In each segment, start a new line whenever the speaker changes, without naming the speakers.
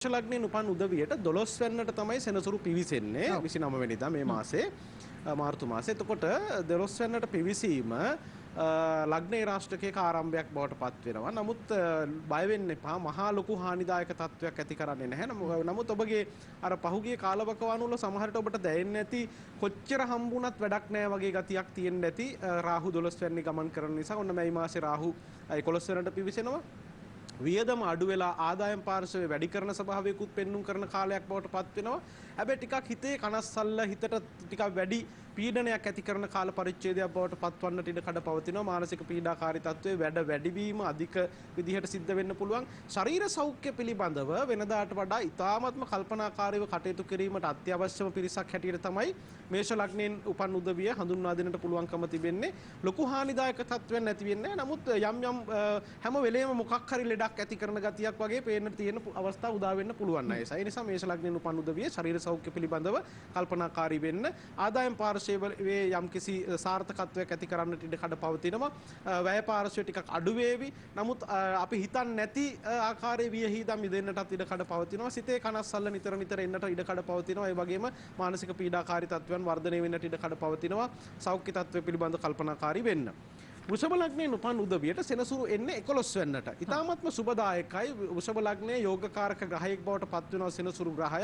ලග්නේ උපන් උදවියට 12 වෙනිදාට තමයි සෙනසුරු පිවිසෙන්නේ 29 වෙනිදා මේ මාසේ මාර්තු මාසේ. එතකොට 12 වෙනිදාට පිවිසීම ලග්නේ රාෂ්ටකයක ආරම්භයක් බවට පත් වෙනවා. නමුත් බය වෙන්න එපා. මහා ලොකු හානිදායක තත්වයක් ඇති කරන්නේ නැහැ. නමුත් ඔබගේ අර පහුගිය කාලවකවානුව වල සමහරට ඔබට දැනෙන්නේ නැති කොච්චර හම්බුණත් වැඩක් නැහැ වගේ ගතියක් තියෙන්න ඇති. රාහු 12 වෙනි ගමන් කරන නිසා ඔන්න මේ මාසේ රාහු 11 වෙනිදාට පිවිසෙනවා. වියදම අඩු වෙලා ආදායම් පාර්ශවය වැඩි කරන ස්වභාවයකුත් පෙන්눔 කරන කාලයක් බවට පත් වෙනවා. හැබැයි ටිකක් හිතේ කනස්සල්ල හිතට ටිකක් වැඩි පීඩනයක් ඇති කරන කාල පරිච්ඡේදයක් බවට පත්වන්නට ඉඩ කඩ පවතිනවා. මානසික පීඩාකාරී තත්ත්වයේ වැඩිවීම අධික විදිහට සිද්ධ වෙන්න පුළුවන්. ශරීර සෞඛ්‍ය පිළිබඳව වෙනදාට වඩා ඉතාමත්ම කල්පනාකාරීව කටයුතු කිරීමට අත්‍යවශ්‍යම පිරිසක් හැටියට තමයි මේෂ ලග්නයෙන් උපන් උදවිය හඳුන්වා දෙන්නට පුළුවන්කම තිබෙන්නේ. ලොකු හානිදායක තත්ත්වයක් නැති වෙන්නේ. නමුත් යම් හැම වෙලේම මොකක් හරි ලෙඩක් ඇති කරන ගතියක් වගේ පේන්න තියෙන අවස්ථා උදා වෙන්න පුළුවන් අය. ඒ නිසා මේෂ ලග්නයෙන් උපන් උදවිය ශරීර සෞඛ්‍ය පිළිබඳව කල්පනාකාරී වෙන්න. ආදායම් පාර්ශවයේ යම්කිසි සාර්ථකත්වයක් ඇති කරන්නට ඉඩ කඩ පවතිනවා. වැය පාර්ශවය ටිකක් අඩු වේවි. නමුත් අපි හිතන්නේ නැති ආකාරයේ වියහිදම් ඉදෙන්නටත් ඉඩ කඩ පවතිනවා. සිතේ කනස්සල්ල නිතර එන්නට ඉඩ කඩ පවතිනවා. ඒ වගේම මානසික පීඩාකාරී තත්ත්වයන් වර්ධනය වෙන්නට ඉඩ කඩ පවතිනවා. සෞඛ්‍ය තත්ත්වය පිළිබඳව කල්පනාකාරී වෙන්න. වෘෂභ ලග්නයෙන් උපන් උදවියට සෙනසුරු එන්නේ 11 වෙනිදාට. ඊ타ත්ම සුබදායකයි. වෘෂභ ලග්නයේ යෝගකාරක ග්‍රහයෙක් බවට පත් වෙනවා සෙනසුරු ග්‍රහය.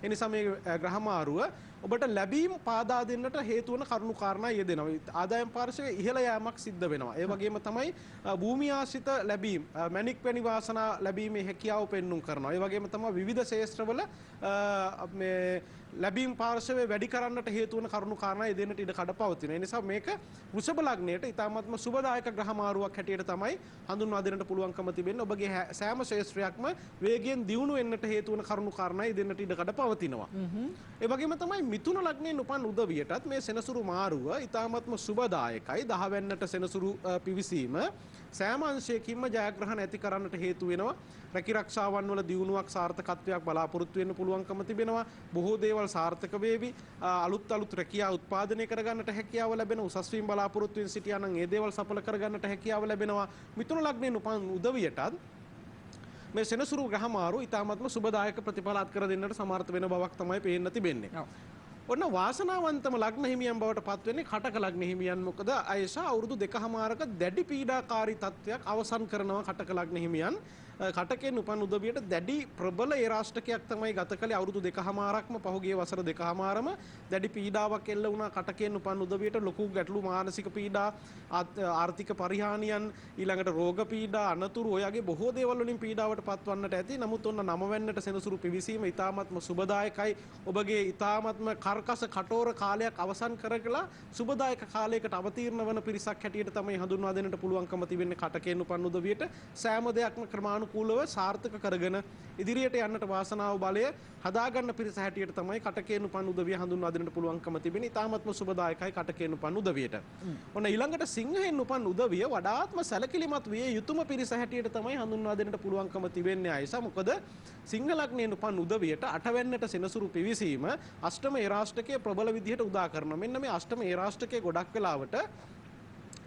ඒ නිසා මේ ග්‍රහමාරුව ඔබට ලැබීම් පාදා දෙන්නට හේතු වන කරුණු කාරණා යෙදෙනවා. ආදායම් පාර්ශවයේ ඉහළ යාමක් සිද්ධ වෙනවා. ඒ වගේම තමයි භූමි ආශ්‍රිත ලැබීම්, මැණික් වැනි වාසනා ලැබීමේ හැකියාව පෙන්눔 කරනවා. ඒ වගේම තමයි විවිධ ශේෂ්ත්‍රවල මේ ලැබීම් පාර්ශවයේ වැඩි කරන්නට හේතු වන කරුණු කාරණා යෙදෙන්නට ඉඩ කඩ පවතිනවා. ඒ නිසා මේක වෘෂභ ලග්නයට ඊ타ත්ම සුබදායක ග්‍රහමාරුවක් හැටියට තමයි හඳුන්වා දෙන්නට පුළුවන්කම තිබෙන්නේ. ඔබගේ සෑම ශේෂ්ත්‍රයක්ම වේගයෙන් දියුණු වෙන්නට හේතු වන කරුණු කාරණා යෙදෙන්නට ඉඩ කඩ පවතිනවා. ඒ වගේම තමයි මිථුන ලග්නයෙන් උපන් උදවියටත් මේ සෙනසුරු මාරුව ඊ타ත්ම සුබදායකයි. 10 වෙනිදාට සෙනසුරු පිවිසීම සෑම අංශයකින්ම ජයග්‍රහණ ඇති කරන්නට හේතු වෙනවා. රැකිරක්ෂාවන් වල දියුණුවක් සාර්ථකත්වයක් බලාපොරොත්තු වෙන්න පුළුවන්කම තිබෙනවා. බොහෝ දේවල් සාර්ථක වේවි. අලුත් රැකියාව උත්පාදනය කරගන්නට හැකියාව ලැබෙන. උසස් වීම බලාපොරොත්තු වෙන සිටියා නම් ඒ දේවල් සඵල කරගන්නට හැකියාව ලැබෙනවා. මිථුන ලග්නයෙන් උපන් උදවියටත් මේ සෙනසුරු ග්‍රහමාරු ඊ타ත්ම සුබදායක ප්‍රතිඵල අත් කර දෙන්නට සමර්ථ වෙන බවක් තමයි පේන්න තිබෙන්නේ. ඔන්න වාසනාවන්තම ලග්න හිමියන් බවට පත් වෙන්නේ කටක ලග්න හිමියන්. මොකද අයසා අවුරුදු 2කමාරක දැඩි පීඩාකාරී තත්ත්වයක් අවසන් කරනවා කටක ලග්න හිමියන්. කටකෙන් උපන් උදවියට දැඩි ප්‍රබල ඒ රාෂ්ටකයක් තමයි ගත කළේ. අවුරුදු 2කමාරක්ම පහුගිය වසර 2කමාරම දැඩි පීඩාවක් එල්ල වුණා කටකෙන් උපන් උදවියට. ලොකු ගැටලු, මානසික පීඩා, ආර්ථික පරිහානියන්, ඊළඟට රෝග පීඩා, අනතුරු ඔයගේ බොහෝ දේවල් වලින් පීඩාවට පත්වන්නට ඇති. නමුත් ඔන්න 9 වෙනිදාට සෙනසුරු පිවිසීම ඊ타ත්ම සුබදායකයි. ඔබගේ ඊ타ත්ම කර්කස කටෝර කාලයක් අවසන් කරගලා සුබදායක කාලයකට අවතීර්ණ වන පිරිසක් හැටියට තමයි හඳුන්වා දෙන්නට පුළුවන්කම තිබෙන්නේ කටකෙන් උපන් උදවියට. සෑම දෙයක්ම ක්‍රමානුකූලව සාර්ථක කරගෙන ඉදිරියට යන්නට වාසනාව බලය හදාගන්න පිරිස හැටියට තමයි කටකෙන් උපන් උදවිය හඳුන්වා දෙන්නට පුළුවන්කම තිබෙන්නේ. ඊ타ත්ම සුබදායකයි කටකෙන් උපන් උදවියට. ඔන්න ඊළඟට සිංහෙන් උපන් උදවිය වඩාත්ම සැලකිලිමත් විය යුතුම පිරිස හැටියට තමයි හඳුන්වා දෙන්නට පුළුවන්කම තිබෙන්නේ අයසා. මොකද සිංහ ලග්නයෙන් උපන් උදවියට 8 වෙනිදාට සෙනසුරු පිවිසීම අෂ්ටම ඒ රාෂ්ටකයේ ප්‍රබල විදිහට උදා කරනවා. මෙන්න මේ අෂ්ටම ඒ රාෂ්ටකයේ ගොඩක් වෙලාවට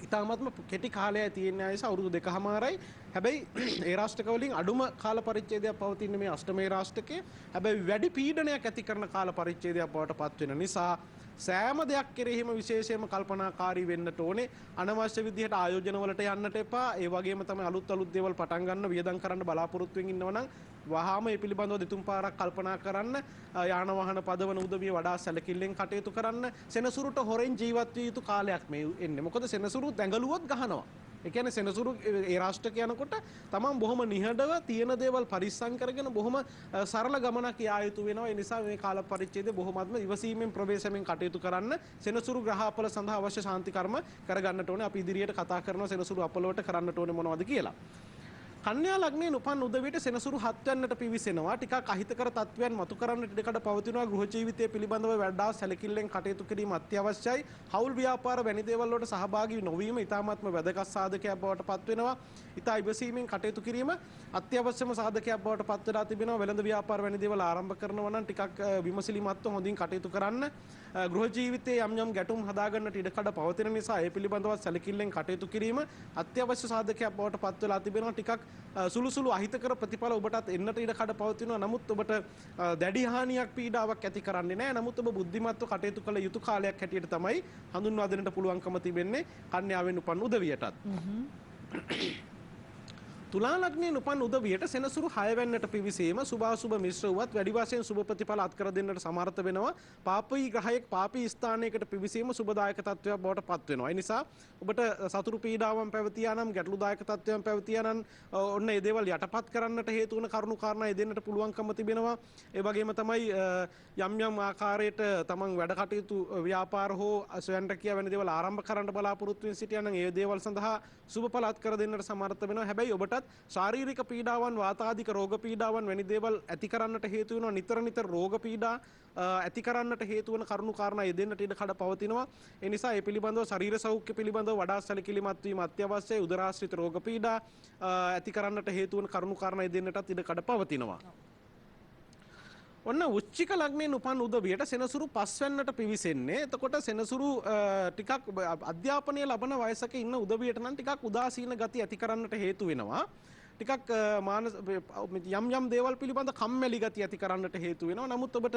ඉතාමත්ම කෙටි කාලයයි තියෙන අයස අවුරුදු 2කමාරයි. හැබැයි ඒ රාෂ්ටක වලින් අඩුම කාල පරිච්ඡේදයක් පවතින මේ අෂ්ටමේ රාෂ්ටකයේ හැබැයි වැඩි පීඩනයක් ඇති කරන කාල පරිච්ඡේදයක් බවට පත් වෙන නිසා සෑම දෙයක් කෙරෙහිම විශේෂයෙන්ම කල්පනාකාරී වෙන්නට ඕනේ. අනවශ්‍ය විදිහට ආයෝජන වලට යන්නට එපා. ඒ වගේම තමයි අලුත් දේවල් පටන් ගන්න වියදම් කරන්න බලාපොරොත්තු වෙමින් ඉන්නවා නම් වහාම මේ පිළිබඳව දෙතුන් පාරක් කල්පනා කරන්න. යාන වාහන පදවන උදවිය වඩා සැලකිල්ලෙන් කටයුතු කරන්න. සෙනසුරුට හොරෙන් ජීවත් විය යුතු කාලයක් මේ එන්නේ. මොකද සෙනසුරු දැඟලුවොත් ගහනවා. ඒ කියන්නේ සෙනසුරු ඒ රාෂ්ට්‍රක යනකොට තමන් බොහොම නිහඬව තියෙන දේවල් පරිස්සම් කරගෙන බොහොම සරල ගමනක් යා යුතු වෙනවා. ඒ නිසා මේ කාල පරිච්ඡේදය බොහොමත්ම ඉවසීමෙන් ප්‍රවේශමෙන් කටයුතු කරන්න. සෙනසුරු ග්‍රහපල සඳහා අවශ්‍ය ශාන්ති කර්ම කරගන්නට ඕනේ. අපි ඉදිරියට කතා කරනවා සෙනසුරු අපලවට කරන්නට ඕනේ මොනවද කියලා. කන්‍යා ලග්නයෙන් උපන් උදවියට සෙනසුරු 7 වෙනිදාට පිවිසෙනවා. ටිකක් අහිතකර තත්වයන් මතු කරන්නට ඉඩකඩ පවතිනවා. ගෘහ ජීවිතය පිළිබඳව වඩා සැලකිල්ලෙන් කටයුතු කිරීම අත්‍යවශ්‍යයි. හවුල් ව්‍යාපාර වැනි දේවල් වලට සහභාගී නොවීම ඉතාමත්ම වැදගත් සාධකයක් බවට පත් වෙනවා. ඉතා ඉවසීමෙන් කටයුතු කිරීම අත්‍යවශ්‍යම සාධකයක් බවට පත් වෙලා තිබෙනවා. වෙළඳ ව්‍යාපාර වැනි දේවල් ආරම්භ කරනවා නම් ටිකක් විමසිලිමත්ව හොඳින් කටයුතු කරන්න. ගෘහ ජීවිතයේ යම් ගැටුම් හදාගන්නට ඉඩකඩ පවතින නිසා ඒ පිළිබඳව සැලකිල්ලෙන් කටයුතු කිරීම අත්‍යවශ්‍ය සාධකයක් බවට පත් වෙලා තිබෙනවා. ටිකක් සුළු අහිතකර ප්‍රතිඵල ඔබටත් එන්නට ඉඩ කඩ පවතිනවා. නමුත් ඔබට දැඩි හානියක් පීඩාවක් ඇති කරන්නේ නැහැ. නමුත් ඔබ බුද්ධිමත්ව කටයුතු කළ යුතු කාලයක් හැටියට තමයි හඳුන්වා දෙන්නට පුළුවන්කම තිබෙන්නේ කන්‍යාවෙන් උපන් උදවියටත්. තුලා ලග්නයෙන් උපන් උදවියට සෙනසුරු 6 වෙනිට පිවිසීම සුභාසුභ මිශ්‍ර වුවත් වැඩි වශයෙන් සුභ ප්‍රතිඵල අත්කර දෙන්නට සමර්ථ වෙනවා. පාපී ග්‍රහයෙක් පාපී ස්ථානයකට පිවිසීම සුභදායක තත්වයක් බවට පත් වෙනවා. ඒ නිසා ඔබට සතුරු පීඩාවන් පැවතියා නම් ගැටලුදායක තත්වයන් පැවතියා නම් ඔන්න ඒ දේවල් යටපත් කරන්නට හේතු වන කරුණු කාරණා දෙන්නට පුළුවන්කම තිබෙනවා. ඒ වගේම තමයි යම් ආකාරයට තමන් වැඩ කටයුතු ව්‍යාපාර හෝ ස්වයං රැකියාව වැනි දේවල් ආරම්භ කරන්න බලාපොරොත්තු වෙන සිටියා නම් ඒ දේවල් සඳහා සුභඵල අත්කර දෙන්නට සමර්ථ වෙනවා. හැබැයි ඔබට ශාරීරික පීඩාවන් වාතාදික රෝග පීඩාවන් වැනි දේවල් ඇති කරන්නට හේතු වෙනවා. නිතර රෝග පීඩා ඇති කරන්නට හේතු වන කරුණු කාරණා යෙදෙන්නට ඉඩ කඩ පවතිනවා. ඒ නිසා ඒ පිළිබඳව ශරීර සෞඛ්‍ය පිළිබඳව වඩා සැලකිලිමත් වීම අත්‍යවශ්‍යයි. උදරාශ්‍රිත රෝග පීඩා ඇති කරන්නට හේතු වන කරුණු කාරණා යෙදෙන්නටත් ඉඩ කඩ පවතිනවා. ඔන්න උච්චික ලග්නයෙන් උපන් උදවියට සෙනසුරු 5 වෙනිට පිවිසෙන්නේ. එතකොට සෙනසුරු ටිකක් අධ්‍යාපනය ලබන වයසක ඉන්න උදවියට නම් ටිකක් උදාසීන ගති ඇති කරන්නට හේතු වෙනවා. ටිකක් යම් දේවල් පිළිබඳ කම්මැලි ගතිය ඇති කරන්නට හේතු වෙනවා. නමුත් ඔබට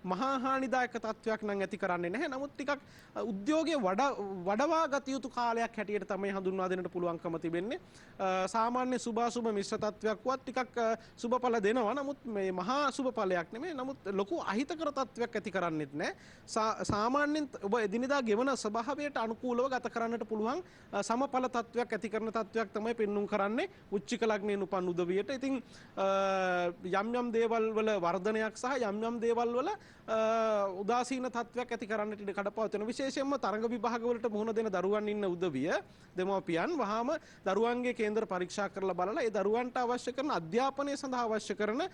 මහා හානිදායක තත්වයක් නම් ඇති කරන්නේ නැහැ. නමුත් ටිකක් උද්‍යෝගයේ වඩවා ගත යුතු කාලයක් හැටියට තමයි හඳුන්වා දෙන්නට පුළුවන්කම තිබෙන්නේ. සාමාන්‍ය සුභාසුභ මිශ්‍ර තත්වයක් වත් ටිකක් සුභඵල දෙනවා. නමුත් මේ මහා සුභඵලයක් නෙමෙයි. නමුත් ලොකු අහිතකර තත්වයක් ඇති කරන්නේත් නැහැ. සාමාන්‍යයෙන් ඔබ එදිනෙදා ගෙවන ස්වභාවයට අනුකූලව ගත කරන්නට පුළුවන් සමඵල තත්වයක් ඇති කරන තත්වයක් තමයි පෙන්눔 කරන්නේ උච්චික ලග්නයෙන් උපන් උදවියට. ඉතින් යම් දේවල් වල වර්ධනයක් සහ යම් දේවල් වල උදාසීන තත්වයක් ඇති කරන්නට ඉඩ කඩ පවතින. විශේෂයෙන්ම තරඟ විභාග වලට මුහුණ දෙන දරුවන් ඉන්න උදවිය දෙමව්පියන් වහාම දරුවන්ගේ කේන්දර පරීක්ෂා කරලා බලලා ඒ දරුවන්ට අවශ්‍ය කරන අධ්‍යාපනය සඳහා අවශ්‍ය කරන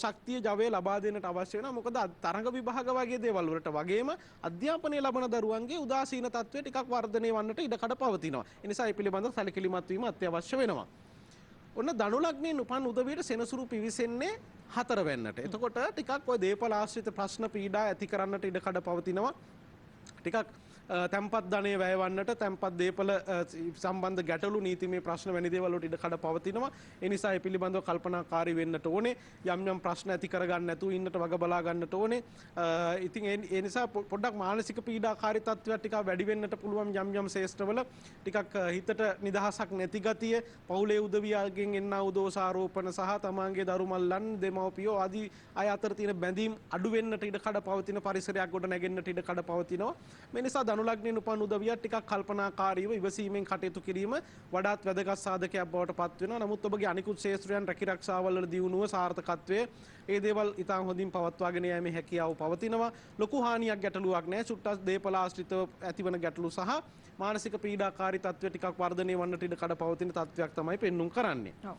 ශක්තිය ජවය ලබා දෙන්නට අවශ්‍ය වෙනවා. මොකද තරඟ විභාග වගේ දේවල් වලට වගේම අධ්‍යාපනය ලබන දරුවන්ගේ උදාසීන තත්වය ටිකක් වර්ධනය වන්නට ඉඩ කඩ පවතිනවා. ඒ නිසා මේ පිළිබඳව සැලකිලිමත් වීම අත්‍යවශ්‍ය වෙනවා. ඔන්න ධනු ලග්නයෙන් උපන් උදවියට සෙනසුරු පිවිසෙන්නේ 4 වෙනිට. එතකොට ටිකක් ඔය දේපල ආශ්‍රිත ප්‍රශ්න පීඩා ඇති කරන්නට ඉඩ කඩ පවතිනවා. ටිකක් තැන්පත් ධනය වැයවන්නට තැන්පත් දේපල සම්බන්ධ ගැටලු නීතිමය ප්‍රශ්න වැනි දේවල් වලට ඉඩ කඩ පවතිනවා. ඒ නිසා මේ පිළිබඳව කල්පනාකාරී වෙන්නට ඕනේ. යම් ප්‍රශ්න ඇති කරගන්න නැතුව ඉන්නට වග බලා ගන්නට ඕනේ. ඉතින් ඒ නිසා පොඩ්ඩක් මානසික පීඩාකාරී තත්ත්වයක් ටිකක් වැඩි වෙන්නට පුළුවන් යම් ශේෂ්ත්‍රවල. ටිකක් හිතට නිදහසක් නැති ගතිය, පවුලේ උදවියන්ගෙන් එන්නා වූ දෝෂාරෝපණ සහ තමන්ගේ දරු මල්ලන් දෙමව්පියෝ ආදී අය අතර තියෙන බැඳීම් අඩු වෙන්නට ඉඩ කඩ පවතින පරිසරයක් ගොඩ නැගෙන්නට ඉඩ කඩ පවතිනවා. මේ නිසා ධනු ලග්නයෙන් උපන් උදවිය ටිකක් කල්පනාකාරීව ඉවසීමෙන් කටයුතු කිරීම වඩාත් වැදගත් සාධකයක් බවට පත් වෙනවා. නමුත් ඔබගේ අනිකුත් ශේෂ්ත්‍රයන් රැකිරක්ෂාවල වල දියුණුව සාර්ථකත්වය ඒ දේවල් ඉතාම හොඳින් පවත්වාගෙන යෑමේ හැකියාව පවතිනවා. ලොකු හානියක් ගැටලුවක් නැහැ. සුට්ටස් දේපල ආශ්‍රිතව ඇතිවන ගැටලු සහ මානසික පීඩාකාරී තත්ත්වය ටිකක් වර්ධනය වන්නට ඉඩ කඩ පවතින තත්ත්වයක් තමයි පෙන්눔 කරන්නේ.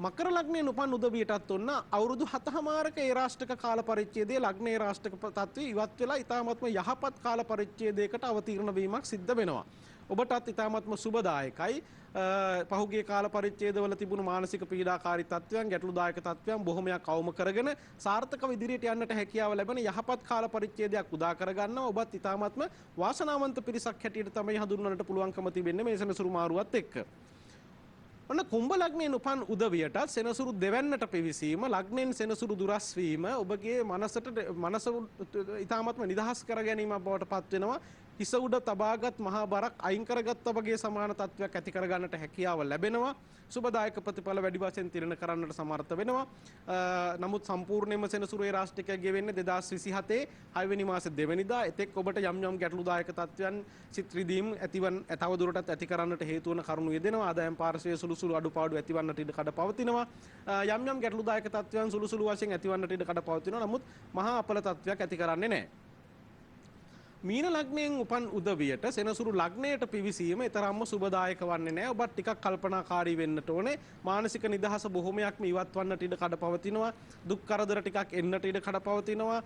මකර ලග්නයෙන් උපන් උදවියටත් ඔන්න අවුරුදු 7මාරක ඒ රාෂ්ටක කාල පරිච්ඡේදයේ ලග්නයේ රාෂ්ටක තත්ත්වය ඉවත් වෙලා ඉතාමත්ම යහපත් කාල පරිච්ඡේදයකට අවතීර්ණ වීමක් සිද්ධ වෙනවා. ඔබටත් ඉතාමත්ම සුබදායකයි. පහුගිය කාල පරිච්ඡේදවල තිබුණු මානසික පීඩාකාරී තත්ත්වයන් ගැටලුදායක තත්ත්වයන් බොහොමයක් අවම කරගෙන සාර්ථකව ඉදිරියට යන්නට හැකියාව ලැබෙන යහපත් කාල පරිච්ඡේදයක් උදා කරගන්නවා. ඔබත් ඉතාමත්ම වාසනාවන්ත පිරිසක් හැටියට තමයි හඳුන්වන්නට පුළුවන්කම තිබෙන්නේ මේ සෙනසුරු මාරුවත් එක්ක. ඔන්න කුම්භ ලග්නයෙන් උපන් උදවියට සෙනසුරු 2 වෙනිට පිවිසීම ලග්නෙන් සෙනසුරු දුරස් වීම ඔබගේ මනස ඉතාමත්ම නිදහස් කර ගැනීමක් බවට පත් වෙනවා. හිස උඩ තබාගත් මහා බරක් අයින් කරගත්තා වගේ සමාන තත්වයක් ඇති කරගන්නට හැකියාව ලැබෙනවා. සුබදායක ප්‍රතිඵල වැඩි වශයෙන් තිරණ කරන්නට සමර්ථ වෙනවා. නමුත සම්පූර්ණයෙන්ම සෙනසුරු ඒ රාෂ්ට්‍රිකය ගෙවෙන්නේ 2027 6 වෙනි මාසේ 2 වෙනිදා. එතෙක් ඔබට යම් ගැටලුදායක තත්වයන් සිත් රිදීම් ඇතිවන් තව දුරටත් ඇති කරන්නට හේතු වන කරුණු යෙදෙනවා. ආදායම් පාර්ශ්වයේ සුළු අඩුපාඩු ඇතිවන්නට ඉඩ කඩ පවතිනවා. යම් ගැටලුදායක තත්වයන් සුළු වශයෙන් ඇතිවන්නට ඉඩ කඩ පවතිනවා. නමුත් මහා අපල තත්වයක් ඇති කරන්නේ නැහැ. මීන ලග්නයෙන් උපන් උදවියට සෙනසුරු ලග්නයට පිවිසීම ඊතරම්ම සුබදායක වන්නේ නැහැ. ඔබත් ටිකක් කල්පනාකාරී වෙන්නට ඕනේ. මානසික නිදහස බොහොමයක්ම ඉවත් වන්නට ඉඩ කඩ පවතිනවා. දුක් කරදර ටිකක් එන්නට ඉඩ කඩ පවතිනවා.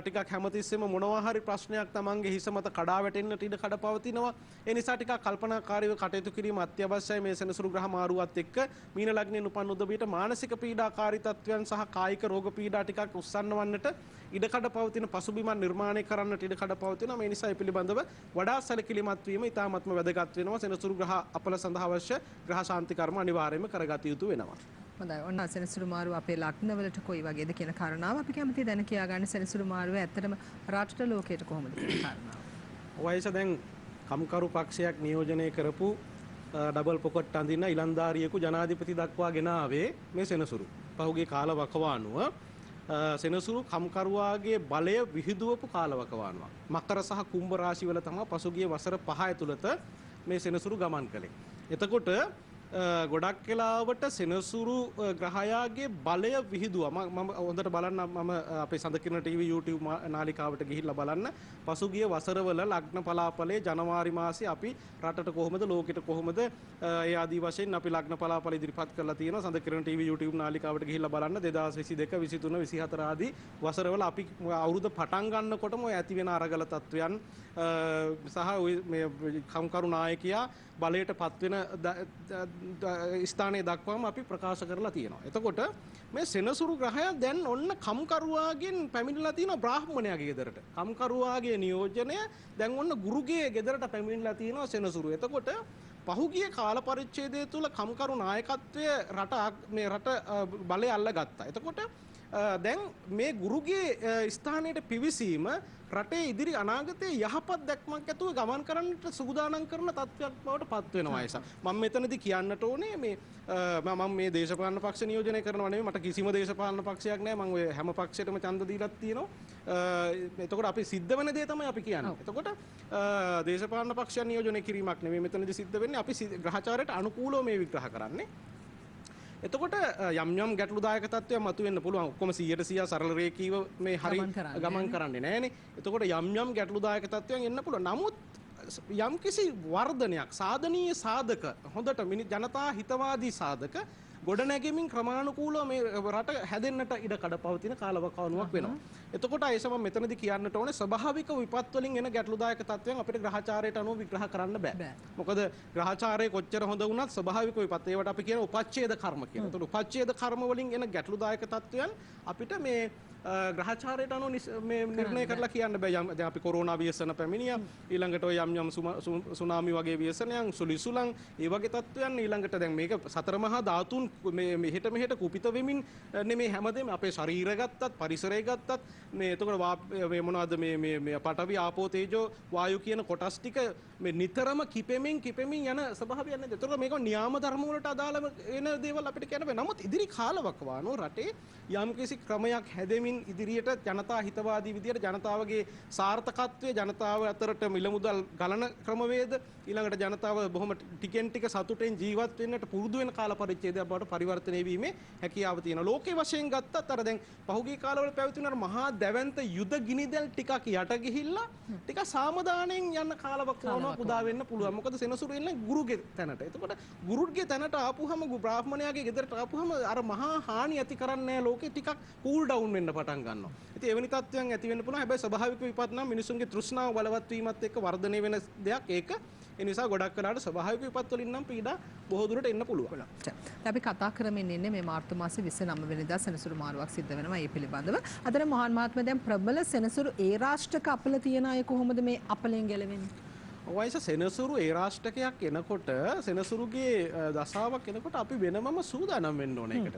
ටිකක් හැමතිස්සෙම මොනවා හරි ප්‍රශ්නයක් තමන්ගේ හිස මත කඩා වැටෙන්නට ඉඩ කඩ පවතිනවා. ඒ නිසා ටිකක් කල්පනාකාරීව කටයුතු කිරීම අත්‍යවශ්‍යයි. මේ සෙනසුරු ග්‍රහ මාරුවත් එක්ක මීන ලග්නයෙන් උපන් උදවියට මානසික පීඩාකාරී තත්වයන් සහ කායික රෝග පීඩා ටිකක් උස්සන්න වන්නට ඉඩ කඩ පවතින පසුබිමක් නිර්මාණය කරන්නට ඉඩ කඩ පවතින තියෙනවා. මේ නිසා ඒ පිළිබඳව වඩා සැලකිලිමත් වීම ඉතාමත්ම වැදගත් වෙනවා. සෙනසුරු ග්‍රහ අපල සඳහා අවශ්‍ය ග්‍රහ ශාන්ති කර්ම අනිවාර්යයෙන්ම කරගත යුතු වෙනවා.
හොඳයි. ඔන්න සෙනසුරු මාරුව අපේ ලග්නවලට කොයි වගේද කියන කාරණාව අපි කැමතියි දැන කියා ගන්න. සෙනසුරු මාරුව ඇත්තටම රටට ලෝකයට කොහොමද කියන කාරණාව.
වයස දැන් කම්කරු පක්ෂයක් නියෝජනය කරපු ඩබල් පොකට් අඳින්න ඉලන්දාරියෙකු ජනාධිපති දක්වා ගෙන ආවේ මේ සෙනසුරු. පහුගිය කාලවකවානුව සෙනසුරු කම්කරුවාගේ බලය විහිදුවපු කාලවකවානුවක්. මකර සහ කුම්භ රාශිවල තමයි පසුගිය වසර 5 ඇතුළත මේ සෙනසුරු ගමන් කළේ. එතකොට ගොඩක් වෙලාවට සෙනසුරු ග්‍රහයාගේ බලය විහිදුවා. මම හොඳට බලන්න මම අපේ සඳකිරණ ටීවී YouTube නාලිකාවට ගිහිල්ලා බලන්න පසුගිය වසරවල ලග්න පලාපලයේ ජනවාරි මාසේ අපි රටට කොහොමද ලෝකෙට කොහොමද ඒ ආදී වශයෙන් අපි ලග්න පලාපල ඉදිරිපත් කරලා තියෙනවා. සඳකිරණ ටීවී YouTube නාලිකාවට ගිහිල්ලා බලන්න 2022 23 24 ආදී වසරවල අපි අවුරුද්ද පටන් ගන්නකොටම ඔය ඇති වෙන අරගල තත්වයන් සහ මේ කම්කරු නායකයා බලයට පත්වෙන ස්ථානයේ දක්වාම අපි ප්‍රකාශ කරලා තියෙනවා. එතකොට මේ සෙනසුරු ග්‍රහය දැන් ඔන්න කම්කරුවාගෙන් පැමිණිලා තියෙනවා බ්‍රාහ්මණයාගේ ගෙදරට. කම්කරුවාගේ නියෝජනය දැන් ඔන්න ගුරුගේ ගෙදරට පැමිණිලා තියෙනවා සෙනසුරු. එතකොට පහුගිය කාල පරිච්ඡේදය තුළ කම්කරු නායකත්වය රට බලය අල්ලගත්තා. එතකොට දැන් මේ ගුරුගේ ස්ථානයට පිවිසීම රටේ ඉදිරි අනාගතයේ යහපත් දැක්මක් ඇතුව ගමන් කරන්නට සූදානම් කරන තත්ත්වයක් බවට පත් වෙනවා අයස. මම මෙතනදී කියන්නට ඕනේ මේ මම මේ දේශපාලන පක්ෂ නියෝජනය කරනවා නෙමෙයි. මට කිසිම දේශපාලන පක්ෂයක් නැහැ. මම ඔය හැම පක්ෂයකටම ඡන්ද දීලා තියෙනවා. එතකොට අපි සිද්ධ වෙන දේ තමයි අපි කියන්නේ. එතකොට දේශපාලන පක්ෂ නියෝජනය කිරීමක් නෙමෙයි මෙතනදී සිද්ධ වෙන්නේ. අපි ග්‍රහචාරයට අනුකූලව මේ විග්‍රහ කරන්නේ. එතකොට යම් යම් ගැටලුදායක තත්ත්වයක් මතුවෙන්න පුළුවන්. ඔක්කොම 100% සරල රේඛීව මේ හරි ගමන් කරන්නේ නැහනේ. එතකොට යම් යම් ගැටලුදායක තත්ත්වයන් එන්න පුළුවන්. නමුත් යම් කිසි වර්ධනයක් සාධනීය සාධක හොඳට ජනතා හිතවාදී සාධක ගොඩනැගෙමින් ක්‍රමානුකූලව මේ රට හැදෙන්නට ඉඩ කඩ පවතින කාලවකවානුවක් වෙනවා. එතකොට ඒසම මෙතනදී කියන්නට ඕනේ ස්වභාවික විපත් වලින් එන ගැටලුදායක තත්ත්වයන් අපිට ග්‍රහචාරයට අනුව විග්‍රහ කරන්න බෑ. මොකද ග්‍රහචාරය කොච්චර හොඳ වුණත් ස්වභාවික විපත් ඒවට අපි කියන උපච්ඡේද කර්ම කියන. එතකොට උපච්ඡේද කර්ම වලින් එන ගැටලුදායක තත්ත්වයන් අපිට මේ ග්‍රහචාරයට අනුව මේ නිර්ණය කරලා කියන්න බෑ. දැන් අපි කොරෝනා ව්‍යසන පැමිණියා. ඊළඟට ඔය යම් යම් සුනාමි වගේ ව්‍යසනයන් සුලිසුලන් ඒ වගේ තත්ත්වයන් ඊළඟට දැන් මේක සතර මහා ධාතුන් මේ මෙහෙට මෙහෙට කුපිත වෙමින් නෙමේ හැමදේම අපේ ශරීරය ගත්තත් පරිසරය ගත්තත් මේ එතකොට මේ මොනවද මේ පඨවි ආපෝ තේජෝ වායු කියන කොටස් ටික මේ නිතරම කිපෙමින් යන ස්වභාවයක් නේද? එතකොට මේක න්‍යාම ධර්ම වලට අදාළව එන දේවල් අපිට කියන්න බෑ. නමුත් ඉදිරි කාලවකවානෝ රටේ යම්කිසි ක්‍රමයක් හැදෙමින් ඉදිරියට ජනතා හිතවාදී විදියට ජනතාවගේ සාර්ථකත්වය ජනතාව අතරට මිල මුදල් ගලන ක්‍රමවේද ඊළඟට ජනතාව බොහොම ටිකෙන් ටික සතුටෙන් ජීවත් වෙන්නට පුරුදු වෙන කාල පරිච්ඡේදයක් බවට පරිවර්තනය වීමේ හැකියාව තියෙනවා. ලෝකේ වශයෙන් ගත්තත් අර දැන් පහුගිය කාලවල පැවතුන අර මහා දැවැන්ත යුද ගිනිදැල් ටිකක් යට ගිහිල්ලා ටික සාමදානෙන් යන කාලවකවානුවක් උදා වෙන්න පුළුවන්. මොකද සෙනසුරු එන්නේ ගුරුගේ තැනට. එතකොට ගුරුගේ තැනට ආපුහම බ්‍රාහ්මණයාගේ ගෙදරට ආපුහම අර මහා හානි ඇති කරන්නේ ලෝකේ ටිකක් කූල් ඩවුන් වෙන්න පටන් ගන්නවා. ඉතින් එවැනි තත්ත්වයන් ඇති වෙන්න පුළුවන්. හැබැයි ස්වභාවික විපත් නම් මිනිසුන්ගේ තෘෂ්ණාව බලවත් වීමත් එක්ක වර්ධනය වෙන දෙයක් ඒක. ඒ නිසා ගොඩක් වෙලාවට ස්වභාවික විපත් වලින් නම් පීඩා බොහෝ දුරට එන්න පුළුවන්.
අපි කතා කරමින් ඉන්නේ මේ මාර්තු මාසේ 29 වෙනිදා සෙනසුරු මාරුවක් සිද්ධ වෙනවා. ඒ පිළිබඳව අතන මහාන් මහත්මයා දැන් ප්‍රබල සෙනසුරු ඒ රාෂ්ට්‍රක අපල තියන අය කොහොමද මේ අපලෙන් ගැලවෙන්නේ?
වයස සෙනසුරු ඒ රාෂ්ට්‍රකයක් එනකොට සෙනසුරුගේ දසාවක් එනකොට අපි වෙනමම සූදානම් වෙන්න ඕන ඒකට.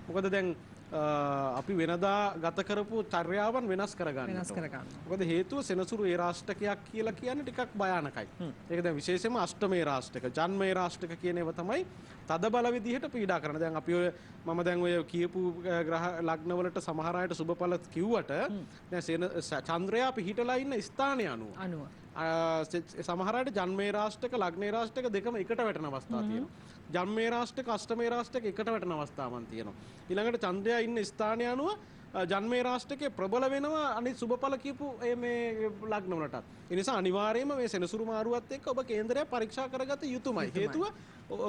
මොකද දැන් අපි වෙනදා ගත කරපු චර්යාවන් වෙනස් කරගන්න. මොකද හේතුව සෙනසුරු ඒ රාෂ්ට්‍රකයක් කියලා කියන්නේ ටිකක් භයානකයි. ඒක දැන් විශේෂයෙන්ම අෂ්ටමේ රාෂ්ට්‍රක, ජන්මේ රාෂ්ට්‍රක කියන ඒවා තමයි තද බල විදිහට පීඩා කරන. දැන් අපි ඔය මම දැන් ඔය කියපු ග්‍රහ ලග්න වලට සමහර අයට සුබඵල කිව්වට දැන් චන්ද්‍රයා පිහිටලා ඉන්න ස්ථානය අනුව සමහර අයට ජන්මේ රාෂ්ට්‍රක, ලග්නේ රාෂ්ට්‍රක දෙකම එකට වැටෙන අවස්ථා තියෙනවා. ජන්මේ රාෂ්ට්‍රක, අෂ්ටමේ රාෂ්ට්‍රක එකට වැටෙන අවස්ථාවන් තියෙනවා. ඊළඟට චන්ද්‍රයා ඉන්න ස්ථානය අනුව ජන්මේ රාෂ්ට්‍රකයේ ප්‍රබල වෙනවා අනිත් සුබඵල කියපු මේ ලග්න වලටත්. ඒ නිසා අනිවාර්යයෙන්ම මේ සෙනසුරු මාරුවත් එක්ක ඔබ කේන්දරය පරීක්ෂා කරගත යුතුමයි. හේතුව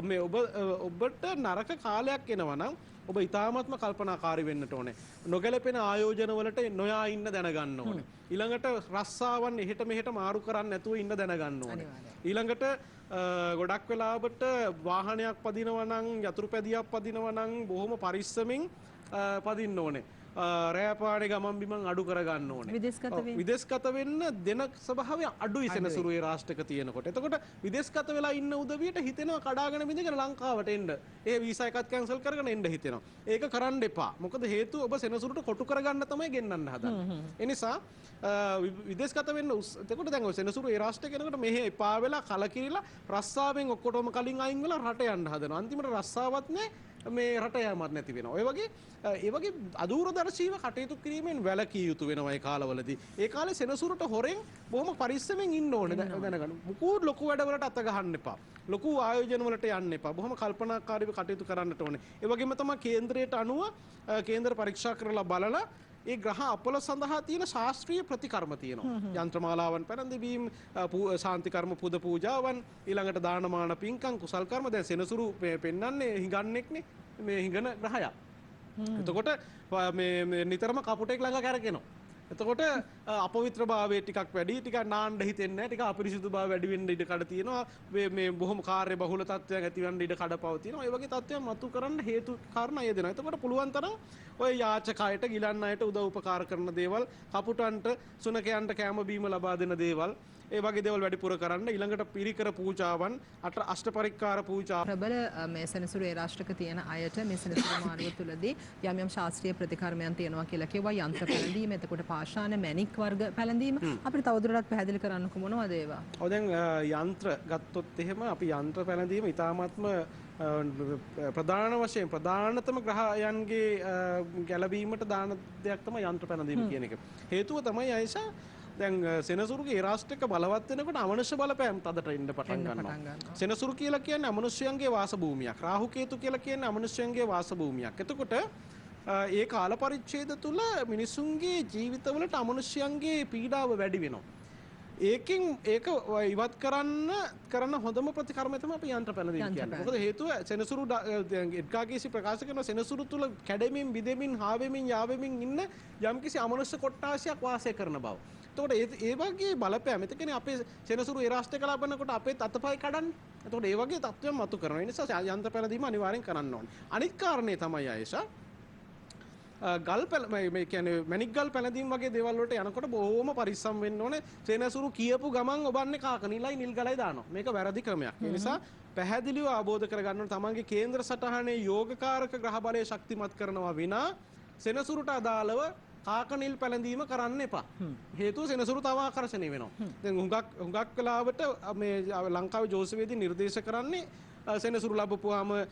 මේ ඔබට නරක කාලයක් එනවා නම් ඔබ ඊ타ත්ම කල්පනාකාරී වෙන්නට ඕනේ. නොගැලපෙන ආයෝජන වලට නොයා ඉන්න දැනගන්න ඕනේ. ඊළඟට රස්සාවන් එහෙට මෙහෙට මාරු කරන්නේ නැතුව ඉන්න දැනගන්න ඕනේ. ඊළඟට ගොඩක් වෙලාවට වාහනයක් පදිනවා නම් යතුරු පැදියක් පදිනවා නම් බොහොම පරිස්සමින් පදින්න ඕනේ. රෑපානේ ගමන් බිමන් අඩු කරගන්න ඕනේ. විදේශගත වෙන්න දෙන ස්වභාවය අඩුයි සෙනසුරු ඒ රාෂ්ට්‍රක තියෙනකොට. එතකොට විදේශගත වෙලා ඉන්න උදවියට හිතෙනවා කඩාගෙන බින්දගෙන ලංකාවට එන්න. ඒ වීසා එකත් කැන්සල් කරගෙන එන්න හිතෙනවා. ඒක කරන්න එපා. මොකද හේතුව ඔබ සෙනසුරුට කොටු කරගන්න තමයි ගෙන්නන්න හදන්නේ. ඒ නිසා විදේශගත වෙන්න එතකොට දැන් ඔය සෙනසුරු ඒ රාෂ්ට්‍රය කෙනකොට මෙහෙ එපා වෙලා කලකිරිලා රස්සාවෙන් ඔක්කොටම කලින් අයින් වෙලා රට යන්න හදනවා. අන්තිමට රස්සාවත් නැහැ මේ රට යෑමක් නැති වෙනවා. ඒ වගේ අදූරදර්ශීව කටයුතු කිරීමෙන් වැළකී යුතු වෙනවා ඒ කාලවලදී. ඒ කාලේ සෙනසුරට හොරෙන් බොහොම පරිස්සමෙන් ඉන්න ඕනේ දැනගන්න. මුකුත් ලොකු වැඩවලට අත ගහන්න එපා. ලොකු ආයෝජන වලට යන්න එපා. බොහොම කල්පනාකාරීව කටයුතු කරන්නට ඕනේ. ඒ වගේම තමයි කේන්ද්‍රයට අනුව කේන්ද්‍ර පරීක්ෂා කරලා බලලා ඒ ග්‍රහ අපල සඳහා තියෙන ශාස්ත්‍රීය ප්‍රතිකර්ම තියෙනවා. යන්ත්‍රමාලාවන් පැනඳවීම, ශාන්ති කර්ම පුද පූජාවන්, ඊළඟට දානමාන පින්කම් කුසල් කර්ම. දැන් සෙනසුරු පෙන්වන්නේ හිඟන්නෙක්නේ මේ හිඟන ග්‍රහයක්. එතකොට මේ නිතරම කපුටෙක් ළඟ කැරකෙනවා. එතකොට අපවිත්‍රභාවය ටිකක් වැඩි, ටිකක් නාන්න හිතෙන්නේ නැහැ, ටික අපිරිසිදුභාවය වැඩි වෙන්න ඉඩ කඩ තියෙනවා. මේ බොහොම කාර්ය බහුල තත්ත්වයක් ඇතිවන්න ඉඩ කඩ පවතිනවා. ඒ වගේ තත්ත්වයන් මතු කරන්න හේතු කාරණා යෙදෙනවා. එතකොට පුළුවන් තරම් ඔය යාචකයට, ගිලන් අයට උදව් උපකාර කරන දේවල්, කපුටන්ට, සුනකයන්ට කැම බීම ලබා දෙන දේවල්, ඒ වගේ දේවල් වැඩිපුර කරන්න. ඊළඟට පිරිකර පූජාවන්, අෂ්ට පරික්කාර පූජා.
ප්‍රබල මේ සෙනසුරු ඒ රාෂ්ට්‍රක තියෙන අයට මේ සෙනසුරු මාරුව තුළදී යම් ශාස්ත්‍රීය ප්‍රතිකර්මයන් තියෙනවා කියලා කිව්වා. යන්ත්‍ර පැළඳීම, එතකොට පාෂාණ මැණික් වර්ග පැළඳීම අපිට තවදුරටත් පැහැදිලි කරන්නකො මොනවද ඒවා?
ඔව් දැන් යන්ත්‍ර ගත්තොත් එහෙම අපි යන්ත්‍ර පැළඳීම ඉතාමත්ම ප්‍රධාන වශයෙන් ප්‍රධානතම ග්‍රහයන්ගේ ගැලවීමට දාන දෙයක් තමයි යන්ත්‍ර පැළඳීම කියන එක. හේතුව තමයි අයිෂා දැන් සෙනසුරුගේ ඒ රාෂ්ට්‍රයක බලවත් වෙනකොට අමනුෂ්‍ය බලපෑම් තදට එන්න පටන් ගන්නවා. සෙනසුරු කියලා කියන්නේ අමනුෂ්‍යයන්ගේ වාස භූමියක්. රාහු කේතු කියලා කියන්නේ අමනුෂ්‍යයන්ගේ වාස භූමියක්. එතකොට ඒ කාල පරිච්ඡේද තුල මිනිසුන්ගේ ජීවිතවලට අමනුෂ්‍යයන්ගේ පීඩාව වැඩි වෙනවා. ඒක ඉවත් කරන්න හොඳම ප්‍රතිකර්මය තමයි අපි යන්ත්‍ර පැළඳීම කියන්නේ. මොකද හේතුව සෙනසුරු එඩ්ගාගේසි ප්‍රකාශ කරන සෙනසුරු තුල කැඩෙමින්, බිඳෙමින්, හාවෙමින්, යාවෙමින් ඉන්න යම්කිසි අමනුෂ්‍ය කොට්ටාශයක් වාසය කරන බව. එතකොට ඒ වගේ බලපෑම එතකනේ අපේ සෙනසුරු ඒ රාෂ්ට්‍රයක ලබනකොට අපේ අතපය කඩන්නේ. එතකොට ඒ වගේ තත්ත්වයන් මතු කරනවා. ඒ නිසා යන්ත්‍ර පැළඳීම අනිවාර්යෙන් කරන්න ඕනේ. අනිත් කාරණේ තමයි ආයේෂා ගල් මේ කියන්නේ මැණික් ගල් පැළඳීම් වගේ දේවල් වලට යනකොට බොහොම පරිස්සම් වෙන්න ඕනේ. සෙනසුරු කියපු ගමන් ඔබන්නේ කාක නිලයි නිල් ගලයි දානවා. මේක වැරදි ක්‍රමයක්. ඒ නිසා පැහැදිලිව අවබෝධ කරගන්න ඕනේ තමන්ගේ කේන්ද්‍ර සටහනේ යෝගකාරක ග්‍රහ බලය ශක්තිමත් කරනවා විනා සෙනසුරුට අදාළව කාක නිල් පැළඳීම කරන්න එපා. හේතුව සෙනසුරු තව ආකර්ෂණය වෙනවා. දැන් හුඟක් වෙලාවට මේ ලංකාවේ ජෝතිෂවේදී නිර්දේශ කරන්නේ සෙනසුරු ලැබපුවාම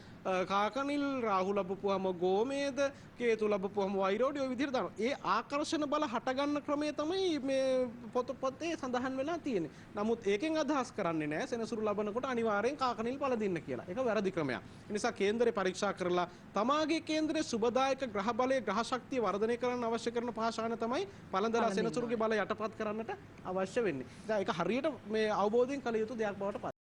කාකනිල්, රාහු ලැබපුවාම ගෝමේද, කේතු ලැබපුවාම වෛරෝඩි ඔය විදිහට දානවා. ඒ ආකර්ෂණ බල හටගන්න ක්‍රමය තමයි මේ පොතේ සඳහන් වෙලා තියෙන්නේ. නමුත් ඒකෙන් අදහස් කරන්නේ නැහැ සෙනසුරු ලැබනකොට අනිවාර්යෙන් කාකනිල් පළදින්න කියලා. ඒක වැරදි ක්‍රමයක්. ඒ නිසා කේන්දරේ පරීක්ෂා කරලා තමාගේ කේන්දරේ සුබදායක ග්‍රහ බලය, ග්‍රහ ශක්තිය වර්ධනය කරන්න අවශ්‍ය කරන පාෂාණ තමයි පළඳලා සෙනසුරුගේ බල යටපත් කරන්නට අවශ්‍ය වෙන්නේ. දැන් ඒක හරියට මේ අවබෝධයෙන් කළ යුතු දෙයක් බවට